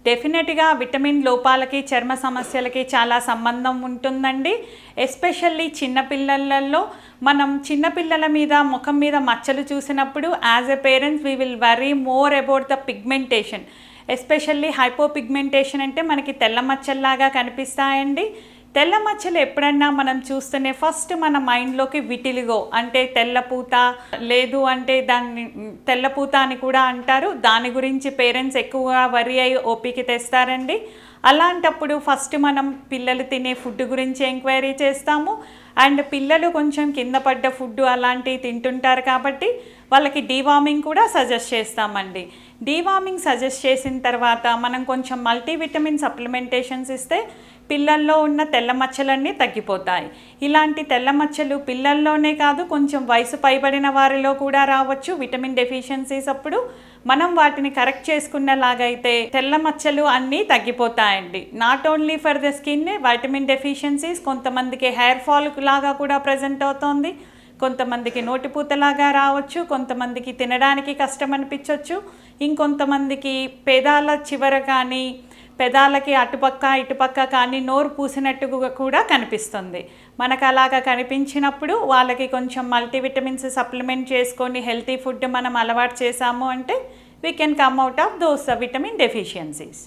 డెఫినెట్గా విటమిన్ లోపాలకి చర్మ సమస్యలకి చాలా సంబంధం ఉంటుందండి. ఎస్పెషల్లీ చిన్నపిల్లలలో మనం చిన్నపిల్లల మీద ముఖం మీద మచ్చలు చూసినప్పుడు as a parents we will worry more about the pigmentation. Especially hypopigmentation అంటే మనకి తెల్ల మచ్చల్లాగా కనిపిస్తాయండి. తెల్ల మచ్చలు ఎప్పుడన్నా మనం చూస్తేనే ఫస్ట్ మన మైండ్లోకి విటిలిగో అంటే తెల్లపూత, లేదు అంటే దాన్ని తెల్లపూత అని కూడా అంటారు. దాని గురించి పేరెంట్స్ ఎక్కువగా వరి అయి ఓపిక తెస్తారండి. అలాంటప్పుడు ఫస్ట్ మనం పిల్లలు తినే ఫుడ్ గురించి ఎంక్వైరీ చేస్తాము. అండ్ పిల్లలు కొంచెం కింద పడ్డ ఫుడ్ అలాంటివి తింటుంటారు కాబట్టి వాళ్ళకి డీవార్మింగ్ కూడా సజెస్ట్ చేస్తామండి. డీవార్మింగ్ సజెస్ట్ చేసిన తర్వాత మనం కొంచెం మల్టీవిటమిన్ సప్లిమెంటేషన్స్ ఇస్తే పిల్లల్లో ఉన్న తెల్ల మచ్చలన్నీ తగ్గిపోతాయి. ఇలాంటి తెల్ల మచ్చలు పిల్లల్లోనే కాదు కొంచెం వయసు పైబడిన వారిలో కూడా రావచ్చు విటమిన్ డెఫిషియన్సీస్ అప్పుడు. మనం వాటిని కరెక్ట్ చేసుకున్నలాగైతే తెల్ల మచ్చలు అన్నీ తగ్గిపోతాయండి. Not only for the skin vitamin deficiencies కొంతమందికి హెయిర్ ఫాల్ లాగా కూడా ప్రజెంట్ అవుతోంది, కొంతమందికి నోటిపూతలాగా రావచ్చు, కొంతమందికి తినడానికి కష్టం అనిపించవచ్చు, ఇంకొంతమందికి పెదాల చివర కానీ పెదాలకి అటుపక్క ఇటుపక్క కానీ నోరు పూసినట్టుగా కూడా కనిపిస్తుంది. మనకు అలాగా కనిపించినప్పుడు వాళ్ళకి కొంచెం మల్టీవిటమిన్స్ సప్లిమెంట్ చేసుకొని హెల్తీ ఫుడ్ మనం అలవాటు చేసాము అంటే we can come out of those vitamin deficiencies.